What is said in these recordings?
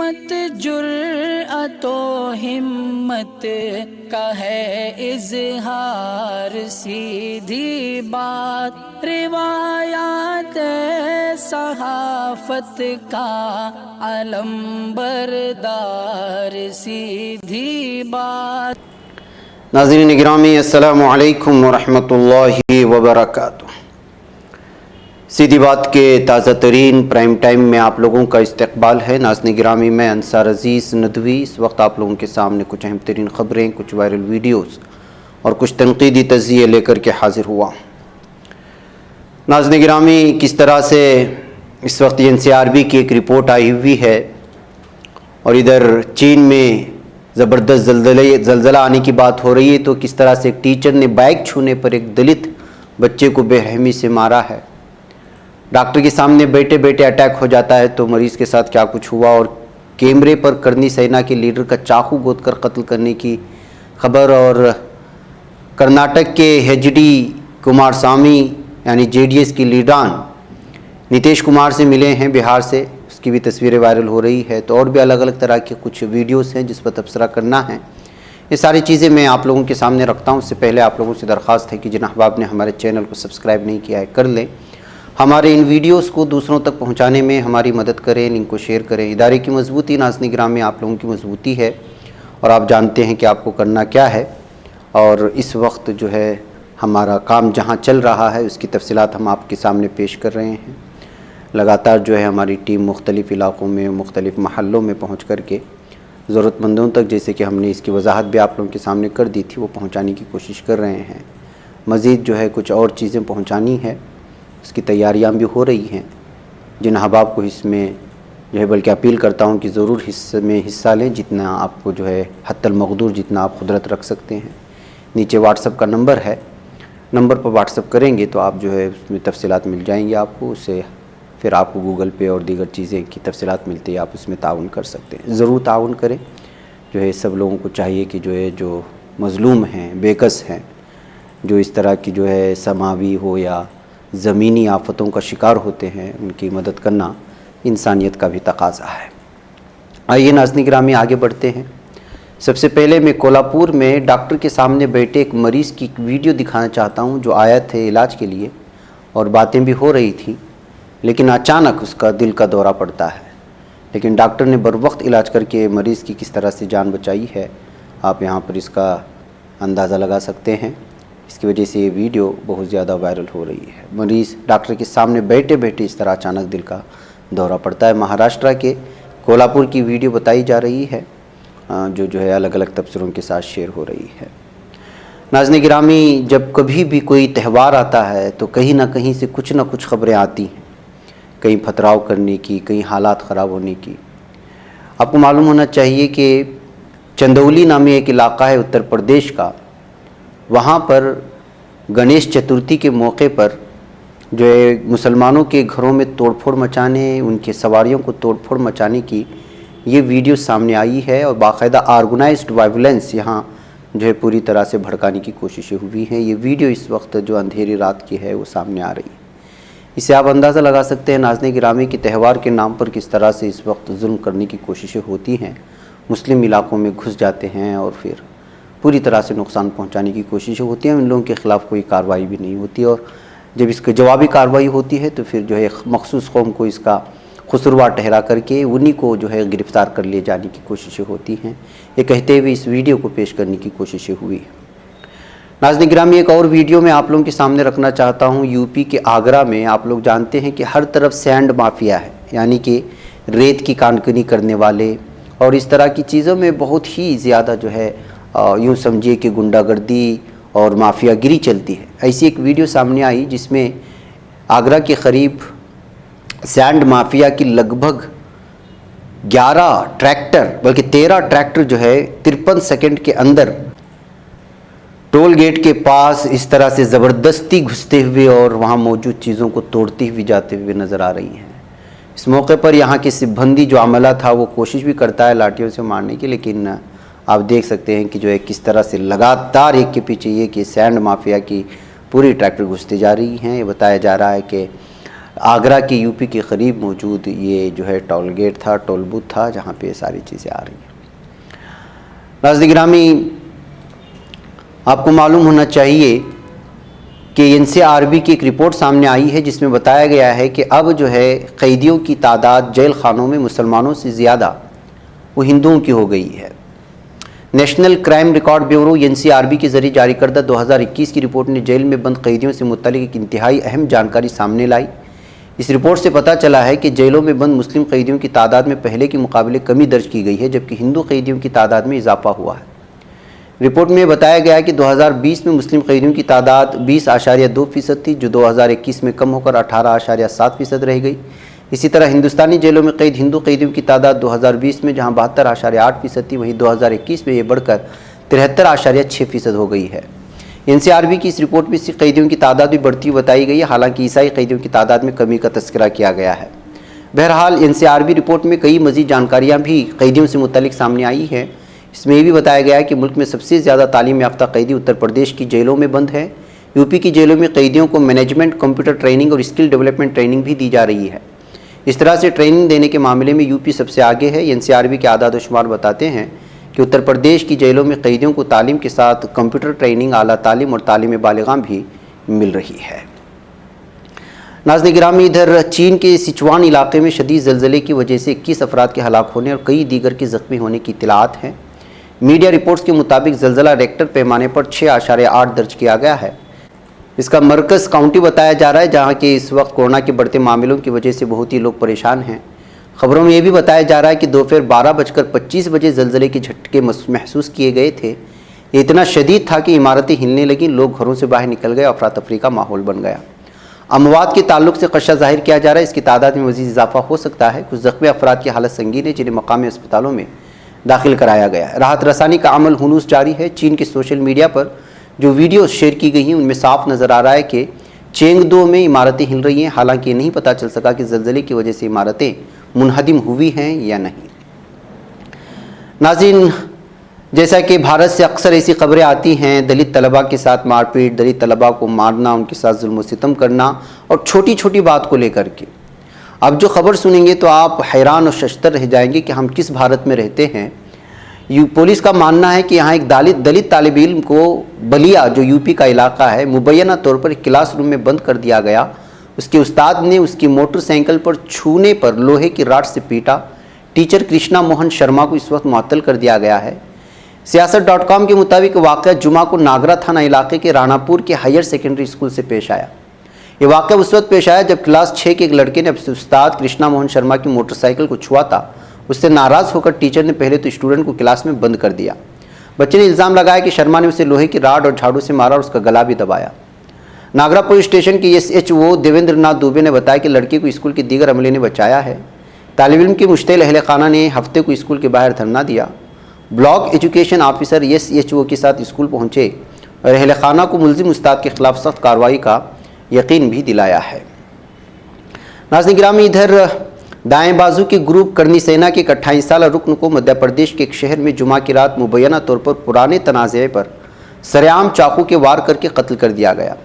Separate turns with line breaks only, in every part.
मत जुर्अतो हिम्मत का है इजहार, सीधी बात रिवायात सहाफत का अलम बरदार, सीधी बात।
नाज़रीन गिरामी अस्सलामु अलैकुम वरहमतुल्लाहि वबरकातुहू। सीधी बात के ताज़ा तरीन प्राइम टाइम में आप लोगों का इस्तकबाल है। नाज़रीन गिरामी मैं अंसार अज़ीज़ नदवी इस वक्त आप लोगों के सामने कुछ अहम तरीन ख़बरें, कुछ वायरल वीडियोज़ और कुछ तनक़ीदी तज़किये लेकर के हाज़िर हुआ। नाज़रीन गिरामी किस तरह से इस वक्त NCRB की एक रिपोर्ट आई हुई है और इधर चीन में ज़बरदस्त ज़लज़ला आने की बात हो रही है, तो किस तरह से एक टीचर ने बाइक छूने पर एक दलित बच्चे को बेरहमी से मारा है। डॉक्टर के सामने बैठे बैठे अटैक हो जाता है, तो मरीज़ के साथ क्या कुछ हुआ। और कैमरे पर करनी सेना के लीडर का चाकू गोदकर कत्ल करने की खबर। और कर्नाटक के HD कुमारस्वामी यानी JDS की लीडरान नीतीश कुमार से मिले हैं बिहार से, उसकी भी तस्वीरें वायरल हो रही है। तो और भी अलग अलग तरह के कुछ वीडियोस हैं जिस पर तबसरा करना है। ये सारी चीज़ें मैं आप लोगों के सामने रखता हूँ। उससे पहले आप लोगों से दरख्वास्त है कि जिन अहबाब ने हमारे चैनल को सब्सक्राइब नहीं किया है कर लें। हमारे इन वीडियोस को दूसरों तक पहुंचाने में हमारी मदद करें, लिंक को शेयर करें। इदारे की मजबूती नाज़रीन गिरामी आप लोगों की मजबूती है और आप जानते हैं कि आपको करना क्या है। और इस वक्त जो है हमारा काम जहां चल रहा है उसकी तफसीलात हम आपके सामने पेश कर रहे हैं। लगातार जो है हमारी टीम मुख्तलिफ़ इलाक़ों में, मुख्तलिफ़ महल्लों में पहुँच कर के ज़रूरतमंदों तक, जैसे कि हमने इसकी वजाहत भी आप लोगों के सामने कर दी थी, वो पहुँचाने की कोशिश कर रहे हैं। मज़ीद जो है कुछ और चीज़ें पहुँचानी है, उसकी तैयारियां भी हो रही हैं। जिन अहबाब को इसमें जो है बल्कि अपील करता हूं कि ज़रूर हिस्सा लें, जितना आपको जो है हत्तल मक़दूर जितना आप खुदरत रख सकते हैं। नीचे व्हाट्सअप का नंबर है, नंबर पर व्हाट्सअप करेंगे तो आप जो है उसमें तफसीलात मिल जाएंगी आपको। उससे फिर आपको गूगल पे और दीगर चीज़ें की तफसीलात मिलती है, आप उसमें ताउन कर सकते हैं। ज़रूर ताउन करें। जो है सब लोगों को चाहिए कि जो मज़लूम हैं, बेकस हैं, जो इस तरह की जो है समावी हो या ज़मीनी आफ़तों का शिकार होते हैं, उनकी मदद करना इंसानियत का भी तकाज़ा है। आइए नाज़रीन गिरामी आगे बढ़ते हैं। सबसे पहले मैं कोल्हापुर में डॉक्टर के सामने बैठे एक मरीज़ की वीडियो दिखाना चाहता हूं, जो आया थे इलाज के लिए और बातें भी हो रही थी, लेकिन अचानक उसका दिल का दौरा पड़ता है। लेकिन डॉक्टर ने बर वक्त इलाज करके मरीज़ की किस तरह से जान बचाई है, आप यहाँ पर इसका अंदाज़ा लगा सकते हैं। इसकी वजह से ये वीडियो बहुत ज़्यादा वायरल हो रही है। मरीज़ डॉक्टर के सामने बैठे बैठे इस तरह अचानक दिल का दौरा पड़ता है। महाराष्ट्र के कोल्हापुर की वीडियो बताई जा रही है, जो है अलग अलग तबसरों के साथ शेयर हो रही है। नाज़रीन गिरामी, जब कभी भी कोई त्यौहार आता है तो कहीं ना कहीं से कुछ ना कुछ ख़बरें आती हैं, कहीं पथराव करने की, कहीं हालात ख़राब होने की। आपको मालूम होना चाहिए कि चंदौली नामी एक इलाक़ा है उत्तर प्रदेश का, वहाँ पर गणेश चतुर्थी के मौके पर जो है मुसलमानों के घरों में तोड़फोड़ मचाने, उनके सवारियों को तोड़फोड़ मचाने की ये वीडियो सामने आई है। और बाकायदा ऑर्गेनाइज्ड वायलेंस यहाँ जो है पूरी तरह से भड़काने की कोशिशें हुई हैं। ये वीडियो इस वक्त जो अंधेरी रात की है वो सामने आ रही है। इससे आप अंदाज़ा लगा सकते हैं नाज़रीन गिरामी की त्यौहार के नाम पर किस तरह से इस वक्त जुल्म करने की कोशिशें होती हैं। मुस्लिम इलाक़ों में घुस जाते हैं और फिर पूरी तरह से नुकसान पहुंचाने की कोशिशें होती हैं। इन लोगों के ख़िलाफ़ कोई कार्रवाई भी नहीं होती, और जब इसकी जवाबी कार्रवाई होती है तो फिर जो है मखसूस कौम को इसका कसूरवार ठहरा करके उन्हीं को जो है गिरफ़्तार कर ले जाने की कोशिशें होती हैं। ये कहते हुए इस वीडियो को पेश करने की कोशिशें हुई। नाज़रीन गिरामी, एक और वीडियो मैं आप लोगों के सामने रखना चाहता हूँ। यूपी के आगरा में आप लोग जानते हैं कि हर तरफ सैंड माफिया है, यानी कि रेत की कानकनी करने वाले, और इस तरह की चीज़ों में बहुत ही ज़्यादा जो है यूँ समझिए कि गुंडागर्दी और माफियागिरी चलती है। ऐसी एक वीडियो सामने आई जिसमें आगरा के करीब सैंड माफिया की लगभग 11 ट्रैक्टर, बल्कि 13 ट्रैक्टर जो है 53 सेकंड के अंदर टोल गेट के पास इस तरह से ज़बरदस्ती घुसते हुए और वहाँ मौजूद चीज़ों को तोड़ती हुई जाते हुए नज़र आ रही हैं। इस मौके पर यहाँ के सिब्बंदी जो अमला था वो कोशिश भी करता है लाठियों से मारने की, लेकिन आप देख सकते हैं कि जो है किस तरह से लगातार एक के पीछे ये कि सैंड माफिया की पूरी ट्रैक्टर घुसती जा रही हैं। ये बताया जा रहा है कि आगरा के यूपी के करीब मौजूद ये जो है टोल गेट था, टोल बूथ था, जहाँ पे सारी चीज़ें आ रही हैं। नाज़रीन गिरामी, आपको मालूम होना चाहिए कि एनसीआरबी की एक रिपोर्ट सामने आई है जिसमें बताया गया है कि अब जो है कैदियों की तादाद जेल खानों में मुसलमानों से ज़्यादा वो हिंदुओं की हो गई है। National crime record bureau NCRB के जरिए जारी करदा 2021 की रिपोर्ट ने जेल में बंद कैदियों से मुत्तलिक एक इंतहाई अहम जानकारी सामने लाई। इस रिपोर्ट से पता चला है कि जेलों में बंद मुस्लिम कैदियों की तादाद में पहले के मुकाबले कमी दर्ज की गई है, जबकि हिंदू कैदियों की तादाद में इजाफा हुआ है। रिपोर्ट में बताया गया है कि 2020 में मुस्लिम कैदियों की तादाद 20.2% थी, जो 2021 में कम होकर 18.7% रह गई। इसी तरह हिंदुस्तानी जेलों में कैद हिंदू कैदियों की तादाद 2020 में जहां 72.8% थी, वहीं 2021 में ये बढ़कर 73.6% हो गई है। एनसीआरबी की इस रिपोर्ट में सिख कैदियों की तादाद भी बढ़ती हुई बताई गई है, हालांकि ईसाई कैदियों की तादाद में कमी का तस्करा किया गया है। बहरहाल एनसीआरबी रिपोर्ट में कई मज़ीद जानकारियाँ भी कैदियों से मुतल्लिक सामने आई हैं। इसमें यह भी बताया गया है कि मुल्क में सबसे ज़्यादा तालीम याफ्ता कैदी उत्तर प्रदेश की जेलों में बंद है। यूपी की जेलों में कैदियों को मैनेजमेंट, कंप्यूटर ट्रेनिंग और स्किल डेवलपमेंट ट्रेनिंग भी दी जा रही है। इस तरह से ट्रेनिंग देने के मामले में यूपी सबसे आगे है। एनसीआरबी के आदाद व शुमार बताते हैं कि उत्तर प्रदेश की जेलों में कैदियों को तालीम के साथ कंप्यूटर ट्रेनिंग, आला तालीम और तालीम बालिगा भी मिल रही है। नाज़रीन गिरामी, इधर चीन के सिचुआन इलाके में शदीद ज़लज़ले की वजह से 21 अफराद के हलाक होने और कई दीगर के ज़ख्मी होने की इत्तलात हैं। मीडिया रिपोर्ट्स के मुताबिक ज़लज़ला रेक्टर पैमाने पर 6.8 दर्ज किया गया है। इसका मरकज़ काउंटी बताया जा रहा है, जहाँ के इस वक्त कोरोना के बढ़ते मामलों की वजह से बहुत ही लोग परेशान हैं। खबरों में यह भी बताया जा रहा है कि दोपहर 12:25 बजे ज़लज़ले के झटके महसूस किए गए थे। ये इतना शदीद था कि इमारतें हिलने लगीं, लोग घरों से बाहर निकल गए, अफरा तफरी का माहौल बन गया। अमवात के ताल्लुक से खदशा जाहिर किया जा रहा है, इसकी तादाद में मज़ीद इजाफा हो सकता है। कुछ ज़ख्मी अफराद की हालत संगीन है, जिन्हें मकामी अस्पतालों में दाखिल कराया गया है। राहत रसानी का अमल हुनूस जारी है। चीन के सोशल मीडिया पर जो वीडियो शेयर की गई हैं उनमें साफ नज़र आ रहा है कि चेंगदो में इमारतें हिल रही हैं। हालांकि ये नहीं पता चल सका कि ज़लज़ले की वजह से इमारतें मुनहदिम हुई हैं या नहीं। नाज़रीन, जैसा कि भारत से अक्सर ऐसी खबरें आती हैं, दलित तलबा के साथ मारपीट, दलित तलबा को मारना, उनके साथ जुल्म सितम करना और छोटी छोटी बात को लेकर के। अब जो खबर सुनेंगे तो आप हैरान और शशतर रह जाएंगे कि हम किस भारत में रहते हैं। पुलिस का मानना है कि यहाँ एक दलित तालिब इल्म को बलिया, जो यूपी का इलाका है, मुबैना तौर पर एक क्लासरूम में बंद कर दिया गया। उसके उस्ताद ने उसकी मोटरसाइकिल पर छूने पर लोहे की राड से पीटा। टीचर कृष्णा मोहन शर्मा को इस वक्त मुअत्तल कर दिया गया है। सियासत.com के मुताबिक वाक़या जुमा को नागरा थाना इलाके के राणापुर के हायर सेकेंडरी स्कूल से पेश आया। ये वाक़या उस वक्त पेश आया जब क्लास 6 के एक लड़के ने अपने उस्ताद कृष्णा मोहन शर्मा की मोटरसाइकिल को छुआ था। उससे नाराज़ होकर टीचर ने पहले तो स्टूडेंट को क्लास में बंद कर दिया। बच्चे ने इल्ज़ाम लगाया कि शर्मा ने उसे लोहे की राड और झाड़ू से मारा और उसका गला भी दबाया। नागरा पुलिस स्टेशन के SHO देवेंद्र नाथ दुबे ने बताया कि लड़के को स्कूल के दीगर अमले ने बचाया है। तालिब इल्म के मुश्तिल अहले खाना ने हफ्ते को स्कूल के बाहर धरना दिया। ब्लॉक एजुकेशन ऑफिसर SHO के साथ स्कूल पहुँचे और अहले खाना को मुल्जिम उस्ताद के खिलाफ सख्त कार्रवाई का यकीन भी दिलाया है। नाज़रीन गिरामी, इधर दाएं बाजू के ग्रुप करनी सेना के 28 साल रुकन को मध्य प्रदेश के एक शहर में जुमा की रात मुबैना तौर पर पुराने तनाज़े पर सरेआम चाकू के वार करके कत्ल कर दिया गया।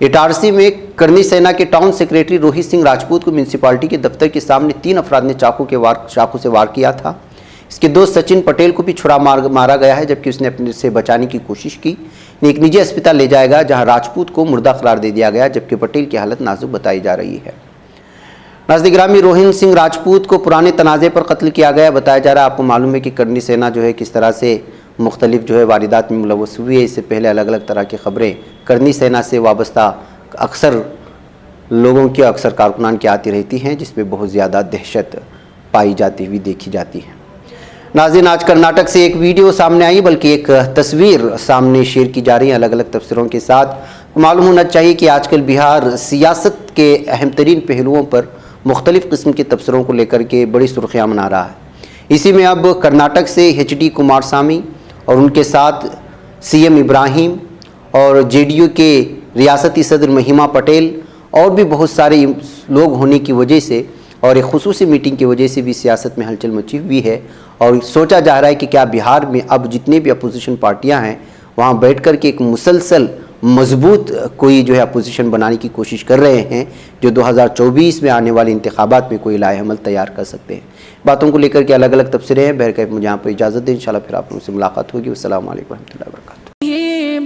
इटारसी में करनी सेना के टाउन सेक्रेटरी रोहित सिंह राजपूत को म्यूनसिपालिटी के दफ्तर के सामने 3 अफराद ने चाकू से वार किया था। इसके दोस्त सचिन पटेल को भी छुरा मारा गया है, जबकि उसने अपने से बचाने की कोशिश की। एक निजी अस्पताल ले जाया गया, जहां राजपूत को मुर्दा करार दे दिया गया, जबकि पटेल की हालत नाजुक बताई जा रही है। नाज़रीन गिरामी, रोहित सिंह राजपूत को पुराने तनाज़े पर कत्ल किया गया बताया जा रहा है। आपको मालूम है कि करनी सेना जो है किस तरह से मुख्तलिफ जो है वारदात में मुलव्वस हुई है। इससे पहले अलग अलग तरह की खबरें करनी सेना से वाबस्ता अक्सर लोगों की, अक्सर कारकुनान की आती रहती हैं, जिसमें बहुत ज़्यादा दहशत पाई जाती हुई देखी जाती है। नाज़रीन, आज कर्नाटक से एक वीडियो सामने आई, बल्कि एक तस्वीर सामने शेयर की जा रही है अलग अलग तफसीरों के साथ। मालूम होना चाहिए कि आजकल बिहार सियासत के अहम तरीन पहलुओं पर मुख्तलिफ़ किस्म के तबसरों को लेकर के बड़ी सुर्खियाँ मना रहा है। इसी में अब कर्नाटक से HD कुमारस्वामी और उनके साथ CM इब्राहिम और JDU के रियासती सदर महिमा पटेल और भी बहुत सारे लोग होने की वजह से और एक खुसूसी मीटिंग की वजह से भी सियासत में हलचल मची हुई है। और सोचा जा रहा है कि क्या बिहार में अब जितने भी अपोजिशन पार्टियां हैं वहां बैठ कर के एक मुसलसल मजबूत कोई जो है अपोजिशन बनाने की कोशिश कर रहे हैं, जो 2024 में आने वाले इंतखाबात में कोई लाए अमल तैयार कर सकते हैं। बातों को लेकर के अलग अलग तबसरे हैं। बहरकैफ मुझे यहाँ पर इजाज़त दें, इंशाल्लाह फिर आप लोगों से मुलाकात होगी। अस्सलामु अलैकुम रहमतुल्लाहि व बरकातुहू।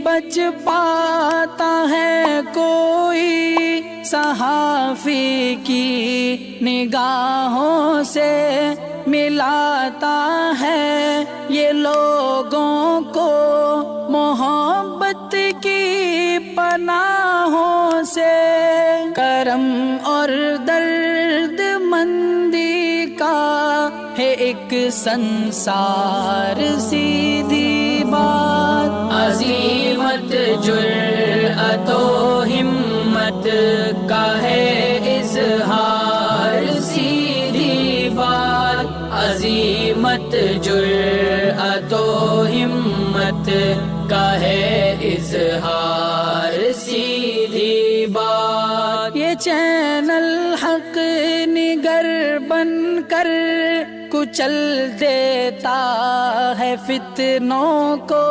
बच पाता है कोई सहाफ़ी की निगाहों से, मिलाता है ये लोगों को मोहब्बत की पनाहों से। करम और दर्द मंदी का है एक संसार, सीधी बात अज़ीमत जुर्अतो हिम्मत का है इज़हार, सीधी बात अज़ीमत जुर्अतो हिम्मत का है इज़हार, सीधी बात। ये चैनल हक निगर बन कर कुचल देता है फितनों को,